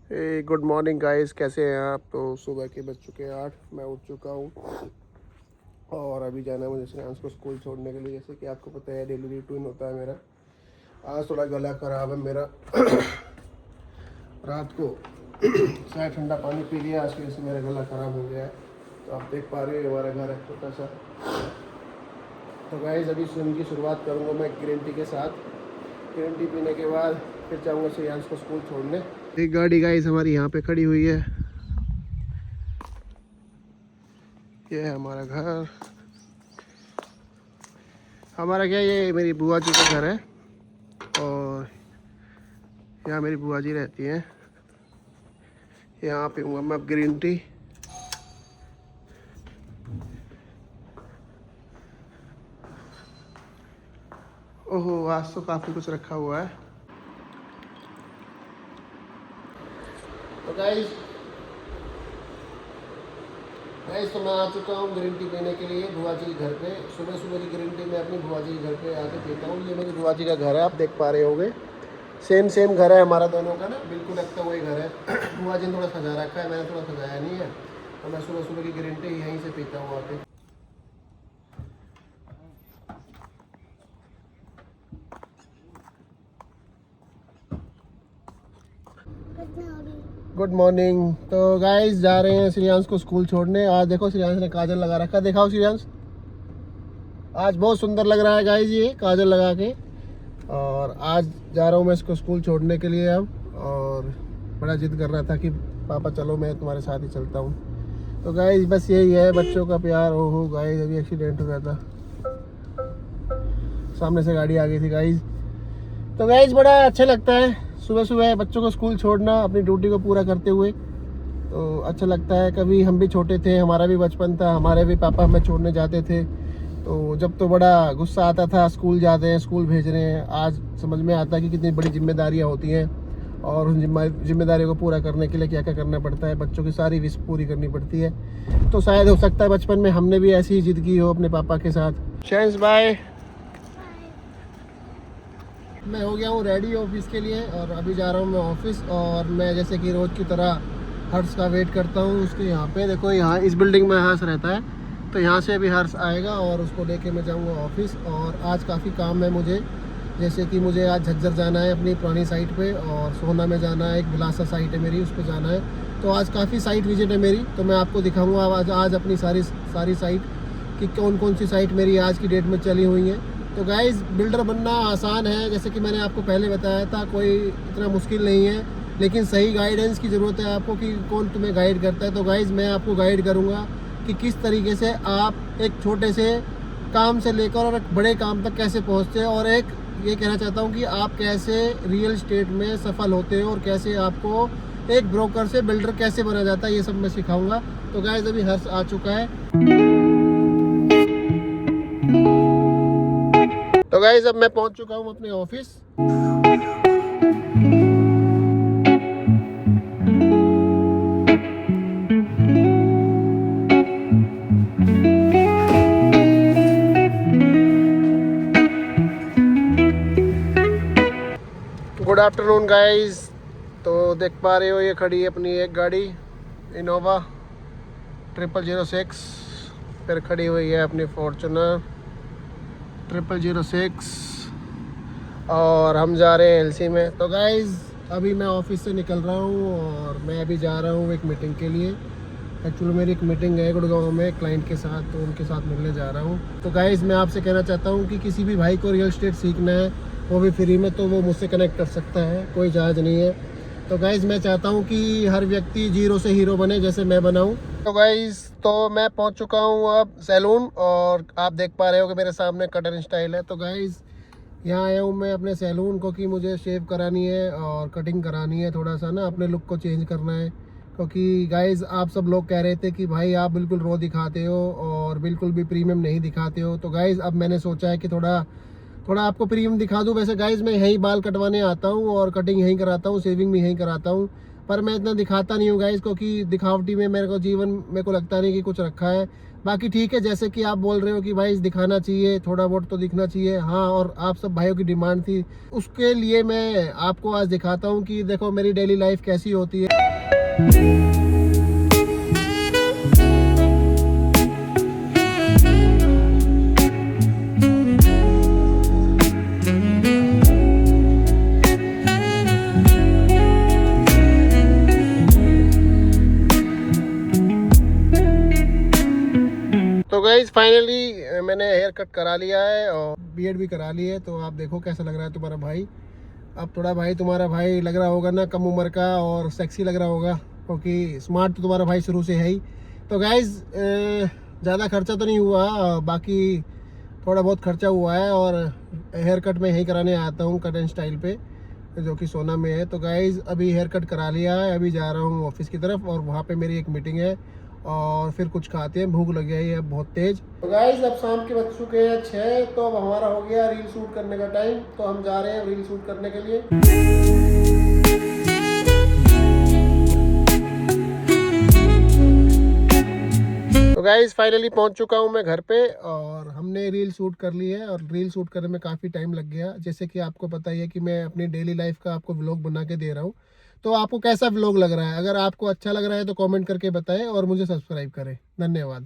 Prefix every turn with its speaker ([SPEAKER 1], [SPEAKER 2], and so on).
[SPEAKER 1] Good morning guys, कैसे हैं आप। तो सुबह के बज चुके हैं 8, मैं उठ चुका हूँ और अभी जाना है मुझे श्रेयांश को स्कूल छोड़ने के लिए। जैसे कि आपको पता है डेली रूटीन होता है मेरा। आज थोड़ा गला ख़राब है मेरा रात को शायद ठंडा पानी पी लिया, आज की वजह से मेरा गला ख़राब हो गया है। तो आप देख पा रहे हो हमारा घर है छोटा सा। तो गाइस अभी दिन की शुरुआत करूँगा मैं ग्रीन टी के साथ। ग्रीन टी पीने के बाद फिर जाऊँगा श्रेयांश को स्कूल छोड़ने। एक गाड़ी गाइस हमारी यहाँ पे खड़ी हुई है, ये है हमारा घर। हमारा क्या, ये मेरी बुआ जी का घर है और यहाँ मेरी बुआ जी रहती हैं। यहाँ पीऊँगा मैं अब ग्रीन टी। ओहो, आज तो काफ़ी कुछ रखा हुआ है। तो गाइस तो मैं आ चुका हूँ ग्रीन टी पीने के लिए बुआ जी के घर पे। सुबह सुबह की ग्रीन टी मैं अपनी बुआ जी के घर पे आके पीता हूँ। ये मेरी बुआ जी का घर है, आप देख पा रहे होंगे। सेम घर है हमारा दोनों का ना, बिल्कुल लगता वही घर है। बुआ जी ने थोड़ा सजा रखा है, मैंने थोड़ा सजाया नहीं है। तो मैं सुबह सुबह की ग्रीन टी यहीं से पीता हूँ वहाँ पे। Good morning. तो गाइस जा रहे हैं श्रेयांश को स्कूल छोड़ने। आज देखो श्रेयांश ने काजल लगा रखा, दिखाओ श्रेयांश। आज बहुत सुंदर लग रहा है गाइस ये काजल लगा के। और आज जा रहा हूँ मैं इसको स्कूल छोड़ने के लिए अब। और बड़ा जिद कर रहा था कि पापा चलो मैं तुम्हारे साथ ही चलता हूँ। तो गाइस बस यही है बच्चों का प्यार। ओहो गाइस अभी एक्सीडेंट हो गया था, सामने से गाड़ी आ गई थी गाइस। तो गाइस बड़ा अच्छा लगता है सुबह सुबह बच्चों को स्कूल छोड़ना, अपनी ड्यूटी को पूरा करते हुए। तो अच्छा लगता है। कभी हम भी छोटे थे, हमारा भी बचपन था, हमारे भी पापा हमें छोड़ने जाते थे। तो जब तो बड़ा गुस्सा आता था, स्कूल जाते हैं, स्कूल भेज रहे हैं। आज समझ में आता है कि कितनी बड़ी जिम्मेदारियां होती हैं और उन जिम्मेदारियों को पूरा करने के लिए क्या क्या करना पड़ता है। बच्चों की सारी विश पूरी करनी पड़ती है। तो शायद हो सकता है बचपन में हमने भी ऐसी ही जिद की हो अपने पापा के साथ। चैंस बाय। मैं हो गया हूँ रेडी ऑफिस के लिए और अभी जा रहा हूँ मैं ऑफिस। और मैं जैसे कि रोज़ की तरह हर्ष का वेट करता हूँ उसके यहाँ पे। देखो यहाँ इस बिल्डिंग में हर्ष रहता है, तो यहाँ से अभी हर्ष आएगा और उसको लेके मैं जाऊँगा ऑफिस। और आज काफ़ी काम है मुझे, जैसे कि मुझे आज झज्जर जाना है अपनी पुरानी साइट पे, और सोना में जाना है, एक बिलासा साइट है मेरी, उस पर जाना है। तो आज काफ़ी साइट विजिट है मेरी, तो मैं आपको दिखाऊँगा आज अपनी सारी साइट कि कौन कौन सी साइट मेरी आज की डेट में चली हुई हैं। तो गाइज़ बिल्डर बनना आसान है, जैसे कि मैंने आपको पहले बताया था, कोई इतना मुश्किल नहीं है। लेकिन सही गाइडेंस की ज़रूरत है आपको कि कौन तुम्हें गाइड करता है। तो गाइज़ मैं आपको गाइड करूँगा कि किस तरीके से आप एक छोटे से काम से लेकर और एक बड़े काम तक कैसे पहुँचते हैं। और एक ये कहना चाहता हूँ कि आप कैसे रियल एस्टेट में सफल होते हो और कैसे आपको एक ब्रोकर से बिल्डर कैसे बना जाता है, ये सब मैं सिखाऊँगा। तो गाइज़ अभी हर्ष आ चुका है। तो गाइस अब मैं पहुंच चुका हूं अपने ऑफिस। Good afternoon guys. तो देख पा रहे हो ये खड़ी है अपनी एक गाड़ी इनोवा 0006, फिर खड़ी हुई है अपनी फॉर्चुनर 0006 और हम जा रहे हैं एलसी में। तो गाइज़ अभी मैं ऑफिस से निकल रहा हूँ और मैं अभी जा रहा हूँ एक मीटिंग के लिए। एक्चुअली मेरी एक मीटिंग है गुड़गांव में क्लाइंट के साथ, तो उनके साथ मिलने जा रहा हूँ। तो गाइज़ मैं आपसे कहना चाहता हूँ कि किसी भी भाई को रियल एस्टेट सीखना है, वो भी फ्री में, तो वो मुझसे कनेक्ट कर सकता है, कोई चार्ज नहीं है। तो गाइज़ मैं चाहता हूँ कि हर व्यक्ति जीरो से हीरो बने, जैसे मैं बनाऊँ। तो गाइज़ तो मैं पहुँच चुका हूँ अब सैलून और आप देख पा रहे हो कि मेरे सामने कटर स्टाइल है। तो गाइज़ यहाँ आया हूँ मैं अपने सैलून को कि मुझे शेव करानी है और कटिंग करानी है, थोड़ा सा ना अपने लुक को चेंज करना है। क्योंकि गाइज़ आप सब लोग कह रहे थे कि भाई आप बिल्कुल रो दिखाते हो और बिल्कुल भी प्रीमियम नहीं दिखाते हो। तो गाइज़ अब मैंने सोचा है कि थोड़ा आपको प्रीमियम दिखा दूँ। वैसे गाइज़ मैं यहीं बाल कटवाने आता हूँ और कटिंग यहीं कराता हूँ, शेविंग भी यहीं कराता हूँ। पर मैं इतना दिखाता नहीं हूँ गाइस, क्योंकि दिखावटी में मेरे को लगता नहीं कि कुछ रखा है। बाकी ठीक है, जैसे कि आप बोल रहे हो कि भाई दिखाना चाहिए, थोड़ा बहुत तो दिखना चाहिए। हाँ, और आप सब भाइयों की डिमांड थी, उसके लिए मैं आपको आज दिखाता हूँ कि देखो मेरी डेली लाइफ कैसी होती है। तो गाइज फाइनली मैंने हेयर कट करा लिया है और बीएड भी करा ली है। तो आप देखो कैसा लग रहा है तुम्हारा भाई। अब थोड़ा भाई तुम्हारा भाई लग रहा होगा ना कम उम्र का, और सेक्सी लग रहा होगा, क्योंकि स्मार्ट तो तुम्हारा भाई शुरू से है ही। तो गाइज ज़्यादा खर्चा तो नहीं हुआ, बाकी थोड़ा बहुत खर्चा हुआ है। और हेयर कट मैं यहीं कराने आता हूँ कट एंड स्टाइल पे, जो कि सोना में है। तो गाइज अभी हेयर कट करा लिया है, अभी जा रहा हूँ ऑफिस की तरफ, और वहाँ पे मेरी एक मीटिंग है, और फिर कुछ खाते हैं, भूख लग गई है बहुत तेज। तो गाइज अब शाम के बज चुके हैं 6, तो अब हमारा हो गया रील शूट करने का टाइम। तो हम जा रहे हैं रील शूट करने के लिए। तो गाइज फाइनली पहुंच चुका हूं मैं घर पे, और हमने रील शूट कर ली है। और रील शूट करने में काफ़ी टाइम लग गया, जैसे कि आपको पता ही है कि मैं अपनी डेली लाइफ का आपको व्लॉग बना के दे रहा हूं। तो आपको कैसा व्लॉग लग रहा है? अगर आपको अच्छा लग रहा है तो कमेंट करके बताएं और मुझे सब्सक्राइब करें। धन्यवाद।